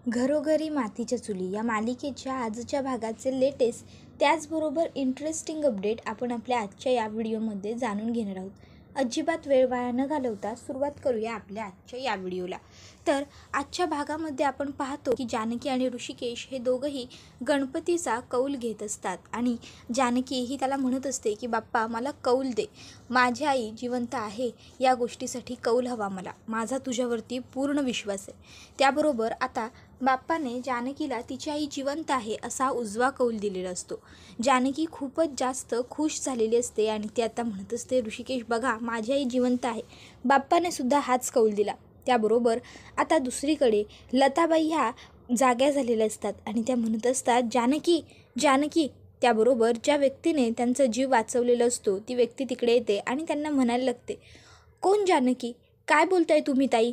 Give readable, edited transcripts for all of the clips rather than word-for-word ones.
घरोघरी मातीच्या चुली या मालिकेच्या आजच्या भागाचे लेटेस्ट त्याचबरोबर इंटरेस्टिंग अपडेट आपण आपल्या आजच्या या व्हिडिओमध्ये जाणून घेणार आहोत. अजिबात वेळ वाया न घालवता सुरुवात करूया आपल्या आजच्या या व्हिडिओला. तर आजच्या भागामध्ये आपण पाहतो की जानकी आणि ऋषिकेश हे दोघंही गणपतीचा कौल घेत असतात आणि जानकी ही त्याला म्हणत असते की बाप्पा मला कौल दे, माझी आई जिवंत आहे, या गोष्टीसाठी कौल हवा मला, माझा तुझ्यावरती पूर्ण विश्वास आहे. त्याबरोबर आता बाप्पाने जानकीला तिची आई जिवंत आहे असा उजवा कौल दिलेला असतो. जानकी खूपच जास्त खुश झालेली असते आणि ती आता म्हणत असते ऋषिकेश बघा माझी आई जिवंत आहे, बाप्पाने सुद्धा हाच कौल दिला. त्याबरोबर आता दुसरीकडे लताबाई ह्या जाग्या झालेल्या असतात आणि त्या म्हणत असतात जानकी जानकी. त्याबरोबर ज्या व्यक्तीने त्यांचा जीव वाचवलेला असतो ती व्यक्ती तिकडे येते आणि त्यांना म्हणायला लागते कोण जानकी, काय बोलताय तुम्ही ताई,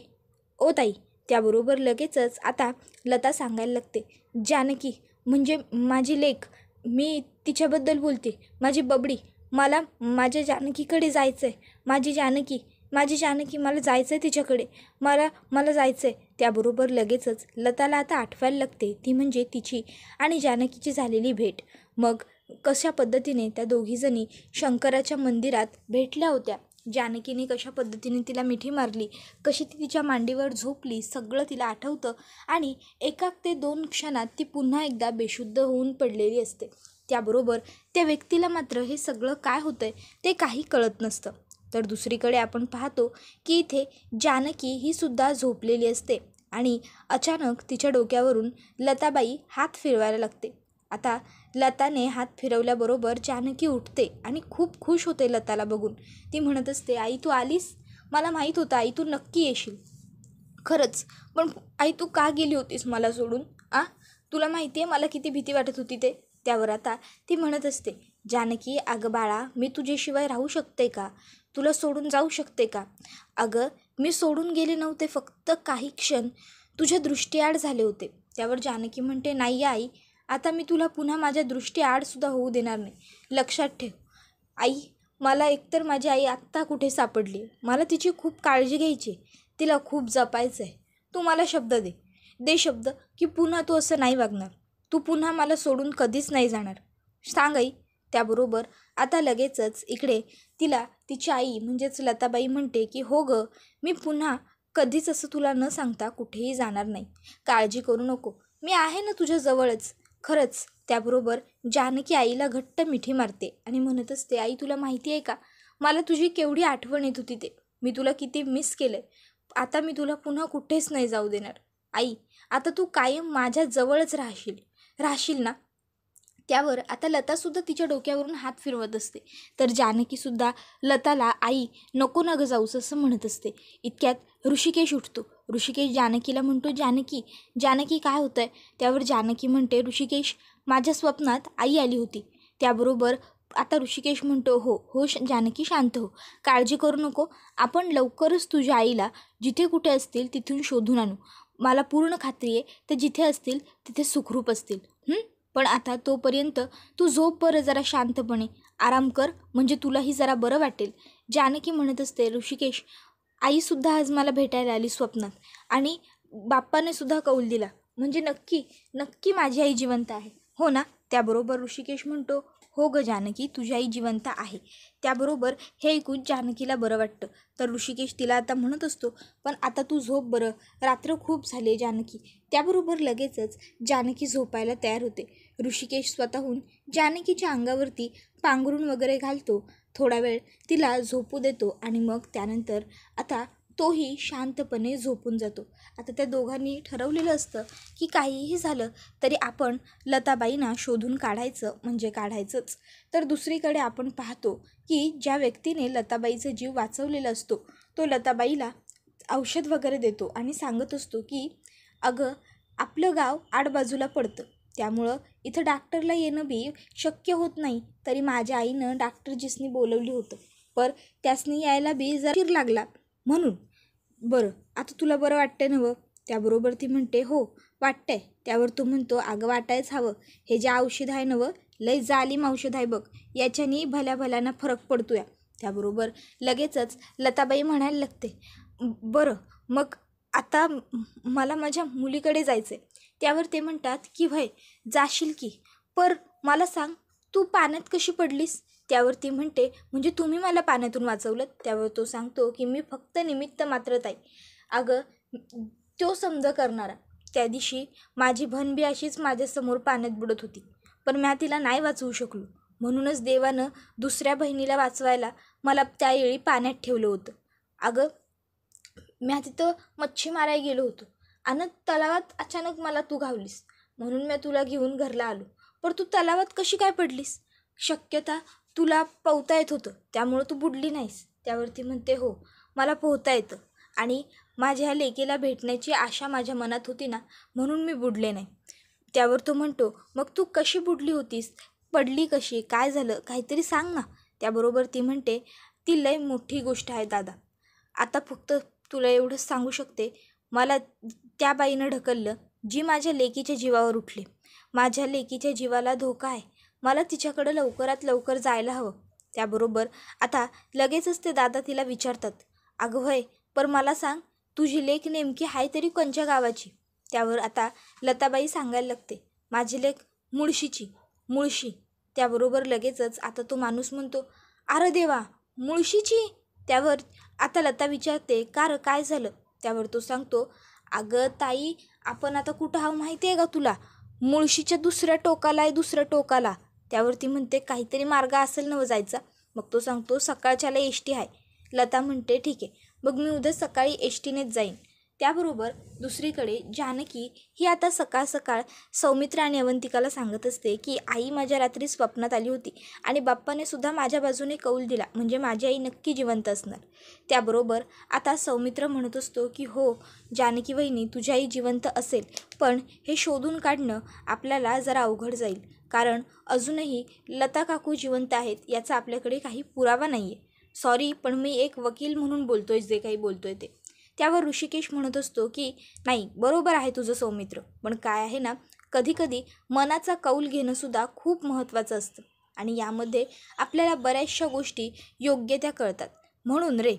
ओ ताई. त्याबरोबर लगेचच आता लता सांगायला लागते जानकी म्हणजे माझी लेक, मी तिच्याबद्दल बोलते, माझी बबडी, मला माझ्या जानकीकडे जायचं आहे, माझी जानकी मला जायचं आहे तिच्याकडे, मला जायचं आहे. त्याबरोबर लगेचच लताला आता आठवायला लागते ती म्हणजे तिची आणि जानकीची झालेली भेट. मग कशा पद्धतीने त्या दोघीजणी शंकराच्या मंदिरात भेटल्या होत्या, जानकीने कशा पद्धतीने तिला मिठी मारली, कशी ती तिच्या मांडीवर झोपली, सगळं तिला आठवतं आणि 1 ते 2 क्षणात ती पुन्हा एकदा बेशुद्ध होऊन पडलेली असते. त्याबरोबर त्या व्यक्तीला मात्र हे सगळं काय होतंय ते काही कळत नसतं. तर दुसरीकडे आपण पाहतो की इथे जानकी ही सुद्धा झोपलेली असते आणि अचानक तिच्या डोक्यावरून लताबाई हात फिरवायला लागते. आता लताने हात फिरवल्याबरोबर जानकी उठते आणि खूप खुश होते लताला बघून. ती म्हणत असते आई तू आलीस, मला माहीत होतं आई तू नक्की येशील, खरंच, पण आई तू का गेली होतीस मला सोडून? तुला माहिती आहे मला किती भीती वाटत होती ते. त्यावर आता ती म्हणत असते जानकी अगं बाळा मी तुझ्याशिवाय राहू शकते का, तुला सोडून जाऊ शकते का? अगं मी सोडून गेले नव्हते, फक्त काही क्षण तुझ्या दृष्टीआड झाले होते. त्यावर जानकी म्हणते नाही आई, आता मी तुला पुन्हा माझ्या दृष्टीआडसुद्धा होऊ देणार नाही, लक्षात ठेव. आई मला एकतर माझी आई आत्ता कुठे सापडली, मला तिची खूप काळजी घ्यायची, तिला खूप जपायचं आहे, तू मला शब्द दे शब्द की पुन्हा तू असं नाही वागणार, तू पुन्हा मला सोडून कधीच नाही जाणार, सांग आई. त्याबरोबर आता लगेचच इकडे तिला तिची आई म्हणजेच लताबाई म्हणते की हो गं, मी पुन्हा कधीच असं तुला न सांगता कुठेही जाणार नाही, काळजी करू नको, मी आहे ना तुझ्या जवळच, खरंच. त्याबरोबर जानकी आईला घट्ट मिठी मारते आणि म्हणत असते आई तुला माहिती आहे का, मला तुझी केवढी आठवण येत होती ते, मी तुला किती मिस केलं आहे, आता मी तुला पुन्हा कुठेच नाही जाऊ देणार आई, आता तू कायम माझ्या जवळच राहशील ना. त्यावर आता लतासुद्धा तिच्या डोक्यावरून हात फिरवत असते. तर जानकीसुद्धा लताला आई नको ना गं जाऊस असं म्हणत असते. इतक्यात ऋषिकेश उठतो. ऋषिकेश जानकीला म्हणतो जानकी काय होतं आहे? त्यावर जानकी म्हणते ऋषिकेश माझ्या स्वप्नात आई आली होती. त्याबरोबर आता ऋषिकेश म्हणतो हो जानकी शांत हो, काळजी करू नको, आपण लवकरच तुझ्या आईला जिथे कुठे असतील तिथून शोधून आणू, मला पूर्ण खात्री आहे ते जिथे असतील तिथे सुखरूप असतील. पण आता तोपर्यंत तू झोप बरं जरा शांतपणे, आराम कर, म्हणजे तुलाही जरा बरं वाटेल. जानकी म्हणत असते ऋषिकेश आईसुद्धा आज मला भेटायला आली स्वप्नात आणि बाप्पाने सुद्धा कौल दिला, म्हणजे नक्की माझी आई जिवंत आहे हो ना. त्याबरोबर ऋषिकेश म्हणतो हो गं जानकी तुझी आई जिवंत आहे. त्याबरोबर हे ऐकून जानकीला बरं वाटतं. तर ऋषिकेश तिला आता म्हणत असतो पण आता तू झोप बरं, रात्र खूप झाले जानकी. त्याबरोबर लगेचच जानकी झोपायला तयार होते. ऋषिकेश स्वतःहून जानकीच्या अंगावरती पांघरून वगैरे घालतो, थोडा वेळ तिला झोपू देतो आणि मग त्यानंतर आता तोही शांतपणे झोपून जातो. आता त्या दोघांनी ठरवलेलं असतं की काहीही झालं तरी आपण लताबाईंना शोधून काढायचं म्हणजे काढायचंच. तर दुसरीकडे आपण पाहतो की ज्या व्यक्तीने लताबाईचा जीव वाचवलेला असतो तो लताबाईला औषध वगैरे देतो आणि सांगत असतो की अगं आपलं गाव आडबाजूला पडतं, त्यामुळं इथं डॉक्टरला येणं बी शक्य होत नाही, तरी माझ्या आईनं डॉक्टरजीसनी बोलवली होतं, पर त्यासनी यायला बी जरा उशीर लागला, म्हणून बरं आता तुला बरं वाटतंय ना? त्याबरोबर ती म्हणते हो वाटतंय. त्यावर तो म्हणतो अगं वाटायच हवं, हे जे औषध आहे ना लय जालीम औषध आहे बघ, याच्यानी भल्याभल्यानं फरक पडतोय. त्याबरोबर लगेचच लताबाई म्हणायला लागते बरं मग आता मला माझ्या मुलीकडे जायचं आहे. त्यावर ते म्हणतात की व्हय जाशील की, पर मला सांग तू पाण्यात कशी पडलीस? त्यावर ती म्हणते म्हणजे तुम्ही मला पाण्यातून वाचवलं? त्यावर तो सांगतो की मी फक्त निमित्त मात्रच आहे. अगं तो समजा करणारा. त्या दिवशी माझी बहीण बी अशीच माझ्यासमोर पाण्यात बुडत होती, पण मी तिला नाही वाचवू शकलो. म्हणूनच देवानं दुसऱ्या बहिणीला वाचवायला मला त्यावेळी पाण्यात ठेवलं होतं. अगं मी तिथं मच्छी मारायला गेलो होतो आणि तलावात अचानक मला तू घावलीस, म्हणून मी तुला घेऊन घरला आलो. पण तू तलावात कशी काय पडलीस? शक्यता तुला पोहता येत होतं त्यामुळं तू बुडली नाहीस. त्यावरती म्हणते हो मला पोहता येतं आणि माझ्या लेकीला भेटण्याची आशा माझ्या मनात होती ना, म्हणून मी बुडले नाही. त्यावर तो म्हणतो मग तू कशी बुडली होतीस, पडली कशी, काय झालं, काहीतरी सांग ना. त्याबरोबर ती म्हणते ती लय मोठी गोष्ट आहे दादा, आता फक्त तुला एवढंच सांगू शकते, मला त्या बाईनं ढकललं जी माझ्या लेकीच्या जीवावर उठली. माझ्या लेकीच्या जीवाला धोका आहे, मला तिच्याकडं लवकरात लवकर जायला हवं. त्याबरोबर आता लगेचच ते दादा तिला विचारतात अगं होय पर मला सांग तुझी लेक नेमकी आहे तरी कोणत्या गावाची? त्यावर आता लताबाई सांगायला लागते माझी लेक मुळशी. त्याबरोबर लगेचच आता तो माणूस म्हणतो अरे देवा मुळशीची? त्यावर आता लता विचारते काय झालं? त्यावर तो सांगतो अगं ताई आपण आता कुठं आहो माहिती आहे का तुला? मुळशीच्या दुसऱ्या टोकाला. त्यावर ती म्हणते काहीतरी मार्ग असेल ना जायचा. मग तो सांगतो सकाळच्याला एस टी आहे. लता म्हणते ठीक आहे मग मी उद्या सकाळी एस टीनेच जाईन. त्याबरोबर दुसरीकडे जानकी ही आता सकाळ सौमित्र आणि अवंतिकाला सांगत असते की आई माझ्या रात्री स्वप्नात आली होती आणि बाप्पाने सुद्धा माझ्या बाजूने कौल दिला, म्हणजे माझी आई नक्की जिवंत असणार. त्याबरोबर आता सौमित्र म्हणत असतो की हो जानकी वहिनी तुझी आई जिवंत असेल, पण हे शोधून काढणं आपल्याला जरा अवघड जाईल, कारण अजूनही लता काकू जिवंत आहेत याचा आपल्याकडे काही पुरावा नाही आहे. सॉरी पण मी एक वकील म्हणून बोलतोय जे काही बोलतोय ते. त्यावर ऋषिकेश म्हणत असतो की नाही बरोबर आहे तुझं सौमित्र, पण काय आहे ना कधीकधी मनाचा कौल घेणंसुद्धा खूप महत्त्वाचं असतं आणि यामध्ये आपल्याला बऱ्याचशा गोष्टी योग्य त्या कळतात. म्हणून रे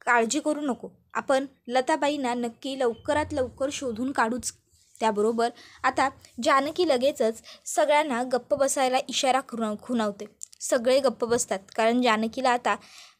काळजी करू नको, आपण लताबाईंना नक्की लवकरात लवकर शोधून काढूच. त्याबरोबर आता जानकी लगेचच सगळ्यांना गप्प बसायला इशारा खुणावते. सगळे गप्प बसतात कारण जानकीला आता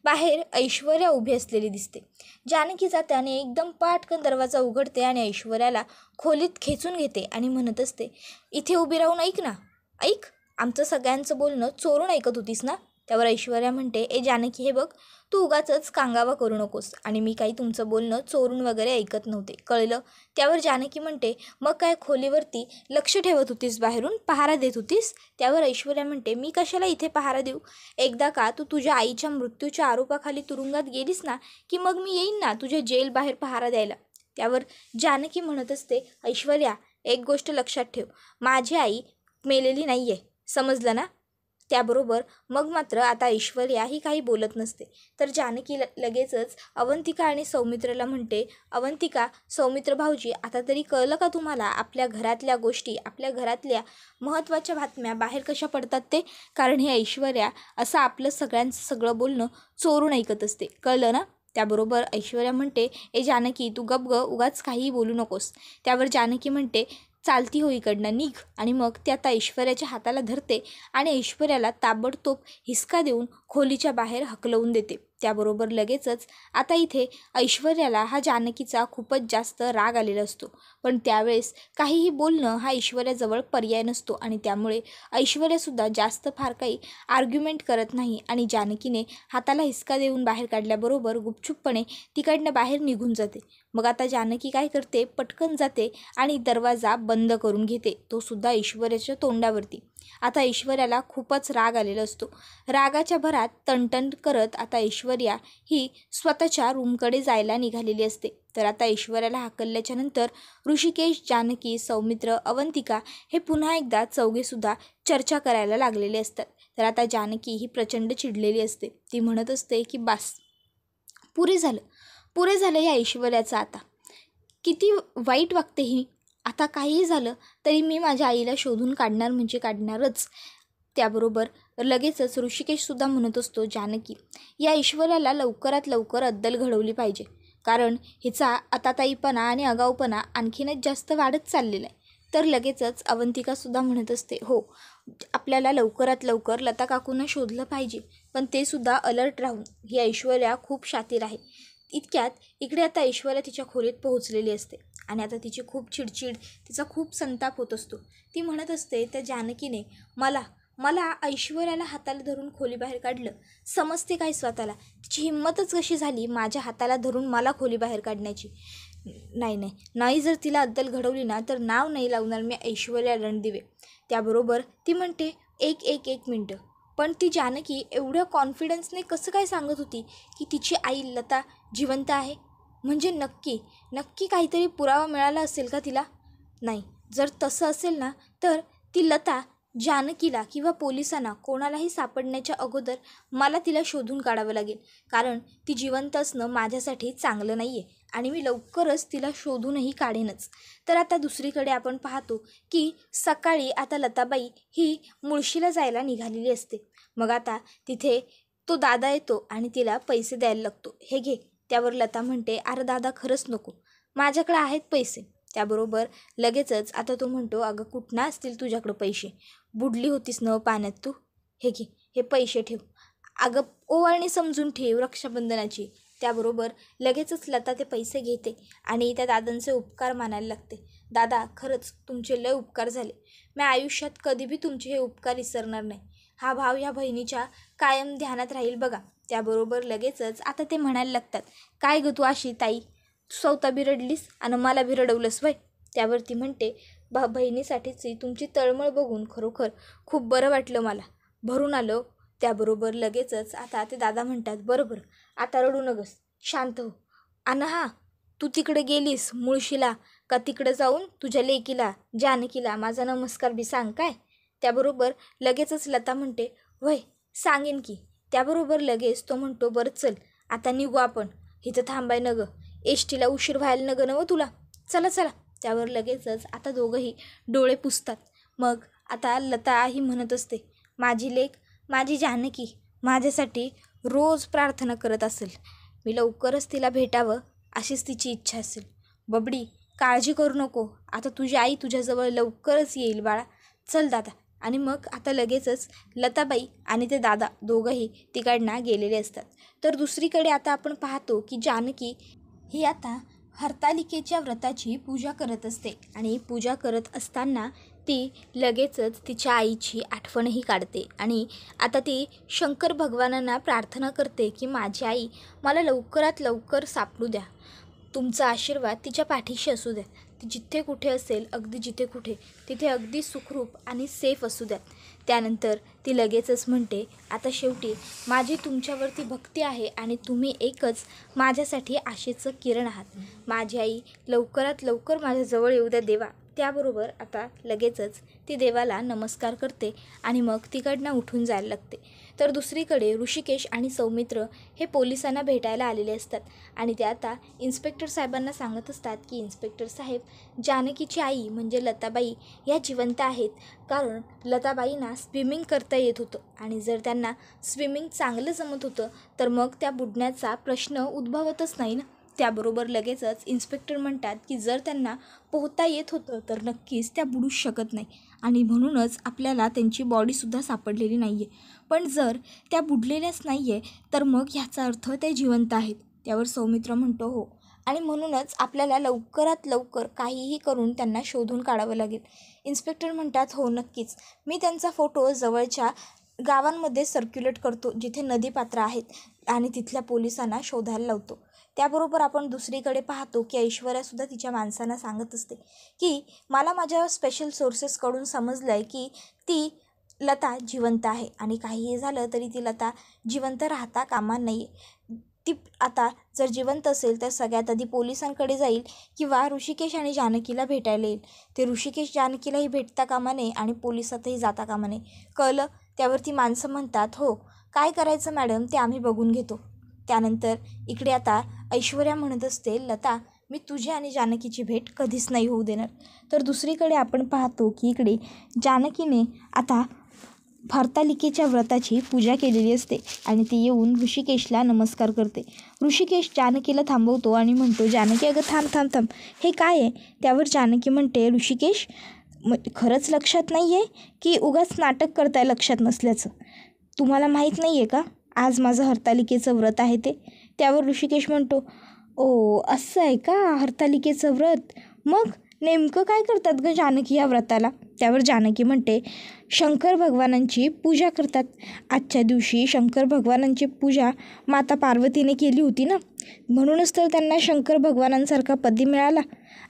बाहेर ऐश्वर्या उभी असलेली दिसते. जानकीचा त्याने एकदम पाटकन दरवाजा उघडते आणि ऐश्वर्याला खोलीत खेचून घेते आणि म्हणत असते इथे उभी राहून ऐक ना, ऐक आमचं सगळ्यांचं बोलणं चोरून ऐकत होतीस ना. त्यावर ऐश्वर्या म्हणते ए जानकी हे बघ तू उगाचच कांगावा करू नकोस आणि मी काही तुमचं बोलणं चोरून वगैरे ऐकत नव्हते, कळलं? त्यावर जानकी म्हणते मग काय खोलीवरती लक्ष ठेवत होतीस, बाहेरून पहारा देत होतीस? त्यावर ऐश्वर्या म्हणते मी कशाला इथे पहारा देऊ, एकदा का तू तुझ्या आईच्या मृत्यूच्या आरोपाखाली तुरुंगात गेलीस ना की मग मी येईन ना तुझ्या जेल बाहेर पहारा द्यायला. त्यावर जानकी म्हणत असते ऐश्वर्या एक गोष्ट लक्षात ठेव, माझी आई मेलेली नाही आहे, समजलं ना. त्याबरोबर मग मात्र आता ऐश्वर्या ही काही बोलत नसते, तर जानकी लगेचच अवंतिका आणि सौमित्रला म्हणते अवंतिका सौमित्र भाऊजी आता तरी कळलं का तुम्हाला आपल्या घरातल्या गोष्टी, आपल्या घरातल्या महत्त्वाच्या बातम्या बाहेर कशा पडतात ते? कारण हे ऐश्वर्या असं आपलं सगळ्यांचं सगळं बोलणं चोरून ऐकत असते, कळलं ना. त्याबरोबर ऐश्वर्या म्हणते ए जानकी तू गप ग, उगाच काहीही बोलू नकोस. त्यावर जानकी म्हणते चालती हो इकडनं, निघ. आणि मग ती आता ऐश्वर्याच्या हाताला धरते आणि ऐश्वर्याला ताबडतोब हिसका देऊन खोलीच्या बाहेर हकलवून देते. त्याबरोबर लगेचच आता इथे ऐश्वर्याला हा जानकीचा खूपच जास्त राग आलेला असतो, पण त्यावेळेस काहीही बोलणं हा ऐश्वर्याजवळ पर्याय नसतो आणि त्यामुळे ऐश्वर्यासुद्धा जास्त फार काही आर्ग्युमेंट करत नाही आणि जानकीने हाताला हिसका देऊन बाहेर काढल्याबरोबर गुपचूपपणे तिकडनं बाहेर निघून जाते. मग आता जानकी काय करते, पटकन जाते आणि दरवाजा बंद करून घेते, तो सुद्धा ऐश्वर्याच्या तोंडावरती. आता ऐश्वर्याला खूपच राग आलेला असतो. रागाच्या भरात तणतण करत आता ऐश्वर्या ही स्वतःच्या रूमकडे जायला निघालेली असते. तर आता ऐश्वर्याला हाकलल्याच्या नंतर ऋषिकेश, जानकी, सौमित्र, अवंतिका हे पुन्हा एकदा चौघेसुद्धा चर्चा करायला लागलेले असतात. तर आता जानकी ही प्रचंड चिडलेली असते. ती म्हणत असते की बास, पुरे झालं या ऐश्वर्याचं, आता किती वाईट वागते ही. आता काहीही झालं तरी मी माझ्या आईला शोधून काढणार म्हणजे काढणारच. त्याबरोबर लगेचच ऋषिकेशसुद्धा म्हणत असतो जानकी या ऐश्वर्याला लवकरात लवकर अद्दल घडवली पाहिजे. कारण हिचा आताताईपणा आणि आगाऊपणा आणखीनच जास्त वाढत चाललेला आहे. तर लगेचच अवंतिकासुद्धा म्हणत असते, हो आपल्याला लवकरात लवकर लता काकूंना शोधलं पाहिजे, पण ते सुद्धा अलर्ट राहून. ही ऐश्वर्या खूप शातीर आहे. इतक्यात इकडे आता ऐश्वर्या तिच्या खोलीत पोहोचलेली असते आणि आता तिची खूप चिडचिड, तिचा खूप संताप होत असतो. ती म्हणत असते त्या जानकीने मला ऐश्वर्याला हाताला धरून खोलीबाहेर काढलं, समजते काय स्वतःला? तिची हिंमतच कशी झाली माझ्या हाताला धरून मला खोलीबाहेर काढण्याची? नाही जर तिला अद्दल घडवली ना तर नाव नाही लावणार मी ऐश्वर्या रणदिवे. त्याबरोबर ती म्हणते एक मिनटं, पण ती जानकी एवढ्या कॉन्फिडन्सने कसं काय सांगत होती की तिची आई लता जिवंत आहे? म्हणजे नक्की काहीतरी पुरावा मिळाला असेल का तिला? नाही, जर तसं असेल ना तर ती लता जानकीला किंवा पोलिसांना कोणालाही सापडण्याच्या अगोदर मला तिला शोधून काढावं लागेल, कारण ती जिवंत असणं माझ्यासाठी चांगलं नाही आहे आणि मी लवकरच तिला शोधूनही काढेनच. तर आता दुसरीकडे आपण पाहतो की सकाळी आता लताबाई ही मुळशीला जायला निघालेली असते. मग आता तिथे तो दादा येतो आणि तिला पैसे द्यायला लागतो, हे घे. त्यावर लता म्हणते, अरे दादा खरंच नको, माझ्याकडे आहेत पैसे. त्याबरोबर लगेचच आता तो म्हणतो, अगं कुठनं असतील तुझ्याकडं पैसे? बुडली होतीस न पाण्यात तू, हे घे, हे पैसे ठेव. अगं ओवाळणी समजून ठेव रक्षाबंधनाची. त्याबरोबर लगेचच लता ते पैसे घेते आणि त्या दादांचे उपकार मानायला लागते. दादा खरंच तुमचे लय उपकार झाले, मी आयुष्यात कधी बी तुमचे हे उपकार विसरणार नाही. हा भाव ह्या बहिणीच्या कायम ध्यानात राहील बघा. त्याबरोबर लगेचच आता ते म्हणायला लागतात, काय गं तू अशी ताई, स्वतः बी रडलीस आणि मला बी रडवलंस वय? त्यावरती म्हणते, बहिणीसाठीची तुमची तळमळ बघून खरोखर खूप बरं वाटलं, मला भरून आलं. त्याबरोबर लगेचच आता ते दादा म्हणतात, बरोबर आता रडू नगस, शांत हो. आणि हां, तू तिकडे गेलीस मुळशीला का तिकडे जाऊन तुझ्या लेकीला जानकीला माझा नमस्कार बी सांग काय? त्याबरोबर लगेचच लता म्हणते, वय सांगेन की. त्याबरोबर लगेच तो म्हणतो, बरं चल आता निघू आपण, इथं थांबाय न गं, एसटीला उशीर व्हायला न गं नवं तुला, चला. त्यावर लगेचच आता दोघंही डोळे पुसतात. मग आता लता ही म्हणत असते, माझी लेक माझी जानकी माझ्यासाठी रोज प्रार्थना करत असेल, मी लवकरच तिला भेटावं अशीच तिची इच्छा असेल. बबडी काळजी करू नको, आता तुझी आई तुझ्याजवळ लवकरच येईल बाळा, चल दादा. आणि मग आता लगेचच लताबाई आणि ते दादा दोघंही तिकडनं गेलेले असतात. तर दुसरीकडे आता आपण पाहतो की जानकी ही आता हरतालिकेच्या व्रताची पूजा करत असते आणि पूजा करत असताना ती लगेचच तिच्या आईची आठवणही काढते आणि आता ती शंकर भगवानांना प्रार्थना करते की माझी आई मला लवकरात लवकर सापडू द्या, तुमचा आशीर्वाद तिच्या पाठीशी असू द्या, ती जिथे कुठे असेल, अगदी जिथे कुठे तिथे अगदी सुखरूप आणि सेफ असू द्या. त्यानंतर ती लगेचच म्हणते, आता शेवटी माझी तुमच्यावरती भक्ती आहे आणि तुम्ही एकच माझ्यासाठी आशेचं किरण आहात. माझी आई लवकरात लवकर माझ्याजवळ येऊ द्या देवा. त्याबरोबर आता लगेचच ती देवाला नमस्कार करते आणि मग तिकडनं उठून जायला लागते. तर दुसरीकडे ऋषिकेश आणि सौमित्र हे पोलिसांना भेटायला आलेले असतात आणि ते आता इन्स्पेक्टर साहेबांना सांगत असतात की इन्स्पेक्टर साहेब, जानकीची आई म्हणजे लताबाई या जिवंत आहेत, कारण लताबाईंना स्विमिंग करता येत होतं आणि जर त्यांना स्विमिंग चांगलं जमत होतं तर मग त्या बुडण्याचा प्रश्न उद्भवतच नाही ना. त्याबरोबर लगेचच इन्स्पेक्टर म्हणतात की जर त्यांना पोहता येत होतं तर नक्कीच त्या बुडूच शकत नाही आणि म्हणूनच आपल्याला त्यांची बॉडीसुद्धा सापडलेली नाही आहे. पण जर त्या बुडलेल्याच नाही आहे तर मग ह्याचा अर्थ ते जिवंत आहेत. त्यावर सौमित्र म्हणतो, हो, आणि म्हणूनच आपल्याला लवकरात लवकर काहीही करून त्यांना शोधून काढावं लागेल. इन्स्पेक्टर म्हणतात, हो नक्कीच, मी त्यांचा फोटो जवळच्या गावांमध्ये सर्क्युलेट करतो जिथे नदीपात्र आहेत आणि तिथल्या पोलिसांना शोधायला लावतो. त्याबरोबर आपण दुसरीकडे पाहतो की ऐश्वर्यासुद्धा तिच्या माणसांना सांगत असते की मला माझ्या स्पेशल सोर्सेसकडून समजलं आहे की ती लता जिवंत आहे आणि काहीही झालं तरी ती लता जिवंत राहता कामा नाही. ती आता जर जिवंत असेल तर सगळ्यात आधी पोलिसांकडे जाईल किंवा ऋषिकेश आणि जानकीला भेटायला येईल. ते ऋषिकेश जानकीलाही भेटता कामा नये आणि पोलिसातही जाता कामा नये, कळलं? त्यावरती माणसं म्हणतात, हो काय करायचं मॅडम ते आम्ही बघून घेतो. त्यानंतर इकडे आता ऐश्वर्या म्हणत असते, लता मी तुझी आणि जानकीची भेट कधीच नाही होऊ देणार. तर दुसरीकडे आपण पाहतो की इकडे जानकीने आता हरतालिकेच्या व्रताची पूजा केलेली असते आणि ती येऊन ऋषिकेशला नमस्कार करते. ऋषिकेश जानकीला थांबवतो आणि म्हणतो, जानकी अगं थांब थांब थांब, हे काय आहे? त्यावर जानकी म्हणते, ऋषिकेश खरंच लक्षात नाही आहे की उगाच नाटक करताय लक्षात नसल्याचं? तुम्हाला माहीत नाही आहे का आज माझं हरतालिकेचं व्रत आहे ते? त्यावर ऋषिकेश म्हणतो, ओ असं आहे का हरतालिकेचं व्रत? मग नेमकं काय करतात गं जानकी या व्रताला? त्यावर जानकी म्हणते, शंकर भगवानांची पूजा करतात. आजच्या दिवशी शंकर भगवानांची पूजा माता पार्वतीने केली होती ना, म्हणूनच तर त्यांना शंकर भगवानांसारखा पती मिळाला.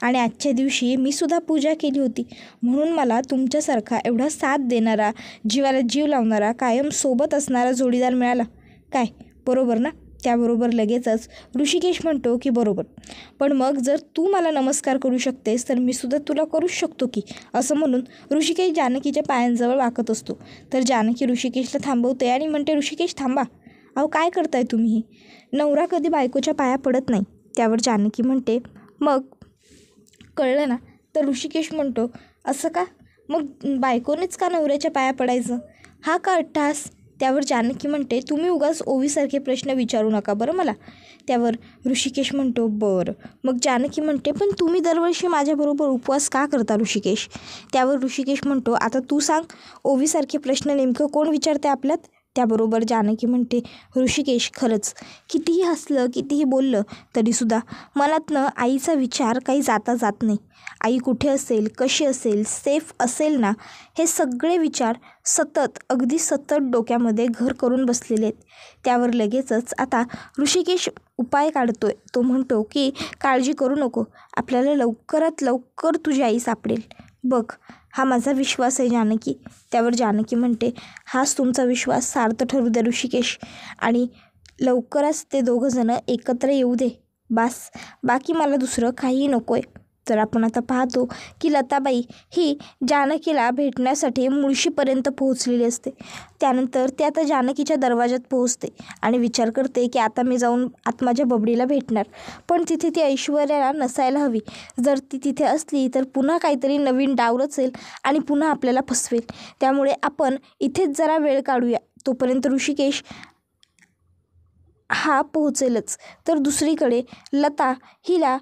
आणि आजच्या दिवशी मी सुद्धा पूजा केली होती, म्हणून मला तुमच्यासारखा एवढा साथ देणारा, जीवाला जीव लावणारा, कायम सोबत असणारा जोडीदार मिळाला. काय बरोबर ना? त्याबरोबर लगेचच ऋषिकेश म्हणतो की बरोबर, पण मग जर तू मला नमस्कार करू शकतेस तर मी सुद्धा तुला करूच शकतो की. असं म्हणून ऋषिकेश जानकीच्या पायांजवळ वाकत असतो. तर जानकी ऋषिकेशला थांबवते आणि म्हणते, ऋषिकेश थांबा, अहो काय करताय तुम्ही? नवरा कधी बायकोच्या पाया पडत नाही. त्यावर जानकी म्हणते, मग कळलं ना? तर ऋषिकेश म्हणतो, असं का? मग बायकोनेच का नवऱ्याच्या पाया पडायचं? हा का अट्टहास? त्यावर जानकी म्हणते, तुम्ही उगाच ओवीसारखे प्रश्न विचारू नका बरं मला. त्यावर ऋषिकेश म्हणतो, बरं. मग जानकी म्हणते, पण तुम्ही दरवर्षी माझ्याबरोबर उपवास का करता ऋषिकेश? त्यावर ऋषिकेश म्हणतो, आता तू सांग, ओवीसारखे प्रश्न नेमकं कोण विचारते आपल्यात? त्याबरोबर जानकी म्हणते, ऋषिकेश खरंच कितीही हसलं कितीही बोललं तरीसुद्धा मनातनं आईचा विचार काही जाता जात नाही. आई कुठे असेल, कशी असेल, सेफ असेल ना, हे सगळे विचार सतत अगदी सतत डोक्यामध्ये घर करून बसलेले आहेत. त्यावर लगेचच आता ऋषिकेश उपाय काढतोय. तो म्हणतो की काळजी करू नको, आपल्याला लवकरात लवकर तुझी आई सापडेल. बघ, हा माझा विश्वास आहे जानकी. त्यावर जानकी म्हणते, हाच तुमचा विश्वास सार्थ ठरू दे ऋषिकेश, आणि लवकरच ते दोघंजणं एकत्र येऊ दे. बाकी मला दुसरं काहीही नको आहे. तर आपण आता पाहतो की लताबाई ही जानकीला भेटण्यासाठी मुळशीपर्यंत पोहोचलेली असते. त्यानंतर ते आता जानकीच्या दरवाजात पोहोचते आणि विचार करते की आता मी जाऊन माझ्या बबडीला भेटणार, पण तिथे ती ऐश्वर्याला नसायला हवी. जर ती तिथे असली तर पुन्हा काहीतरी नवीन डाव रचेल आणि पुन्हा आपल्याला फसवेल. त्यामुळे आपण इथेच जरा वेळ काढूया. तोपर्यंत ऋषिकेश हा पोहोचेलच. तर दुसरीकडे लता हिला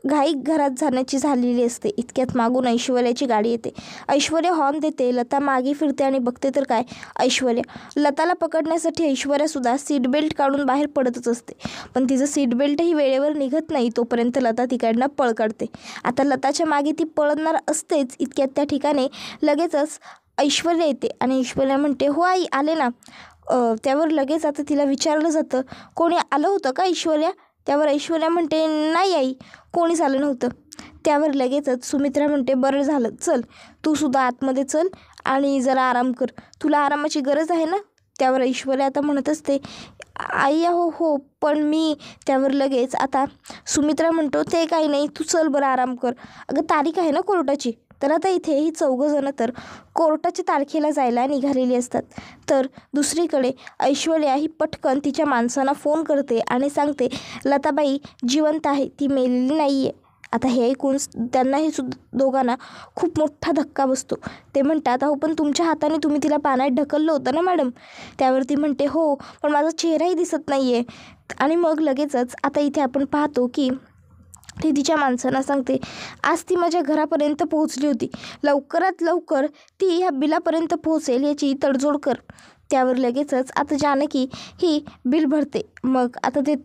घाईक घरात जाण्याची झालेली असते. इतक्यात मागून ऐश्वर्याची गाडी येते. ऐश्वर्या हॉर्न देते. लता मागे फिरते आणि बघते तर काय, ऐश्वर्या. लताला पकडण्यासाठी ऐश्वर्यासुद्धा सीट बेल्ट काढून बाहेर पडतच असते, पण तिचं सीट बेल्टही वेळेवर निघत नाही. तोपर्यंत लता तिकडनं पळ काढते. आता लताच्या मागे ती पळणार असतेच. इतक्यात त्या ठिकाणी लगेचच ऐश्वर्या येते आणि ऐश्वर्या म्हणते, हो आई आले ना. त्यावर लगेच आता तिला विचारलं जातं, कोणी आलं होतं का ऐश्वर्या? त्यावर ऐश्वर्या म्हणते, नाही आई, कोणीच आलं नव्हतं. त्यावर लगेचच सुमित्रा म्हणते, बरं झालं, चल तू सुद्धा आतमध्ये चल आणि जरा आराम कर, तुला आरामाची गरज आहे ना. त्यावर ऐश्वर्या आता म्हणत असते, आई हो पण मी. त्यावर लगेच आता सुमित्रा म्हणतो, ते काही नाही, तू चल बरं आराम कर. अगं तारीख आहे ना कोर्टाची. तर आता इथे ही चौघंजणं तर कोर्टाच्या तारखेला जायला निघालेली असतात. तर दुसरीकडे ऐश्वर्या ही पटकन तिच्या माणसांना फोन करते आणि सांगते, लताबाई जिवंत आहे, ती मेलेली नाही आहे. आता हे ऐकून त्यांनाही दोघांना खूप मोठा धक्का बसतो. ते म्हणतात, अहो पण तुमच्या हाताने तुम्ही तिला पाण्यात ढकललं होतं ना मॅडम. त्यावरती म्हणते, हो पण माझा चेहराही दिसत नाही आहे. आणि मग लगेचच आता इथे आपण पाहतो की ती तिच्या माणसांना सांगते, आज ती माझ्या घरापर्यंत पोहोचली होती, लवकरात लवकर ती ह्या बिलापर्यंत पोहोचेल याची तडजोड कर. त्यावर लगेचच आता जानकी ही बिल भरते. मग आता ते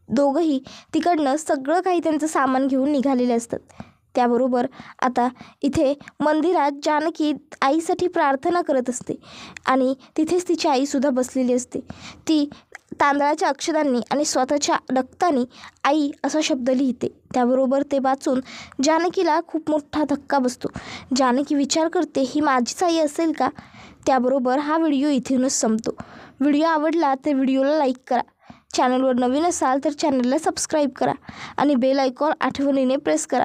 दोघंही तिकडनं सगळं काही त्यांचं सामान घेऊन निघालेले असतात. त्याबरोबर आता इथे मंदिरात जानकी आईसाठी प्रार्थना करत असते आणि तिथेच तिची आईसुद्धा बसलेली असते. ती तांदळाच्या अक्षरांनी आणि स्वतःच्या रक्ताने आई असा शब्द लिहिते. त्याबरोबर ते वाचून जानकीला खूप मोठा धक्का बसतो. जानकी विचार करते, ही माझीच आई असेल का? त्याबरोबर हा व्हिडिओ इथूनच संपतो. व्हिडिओ आवडला तर व्हिडिओला लाईक करा. चॅनलवर नवीन असाल तर चॅनलला सबस्क्राईब करा आणि बेल आयकॉन आठवणीने प्रेस करा,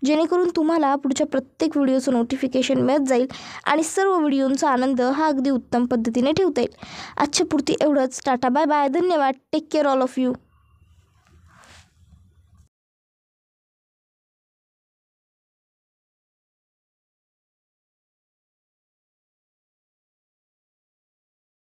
जेणेकरून तुम्हाला पुढच्या प्रत्येक व्हिडिओचं नोटिफिकेशन मिळत जाईल आणि सर्व व्हिडिओंचा आनंद हा अगदी उत्तम पद्धतीने ठेवता येईल. आजच्या पुरती एवढंच. Tata bye bye. धन्यवाद. Take care all of you.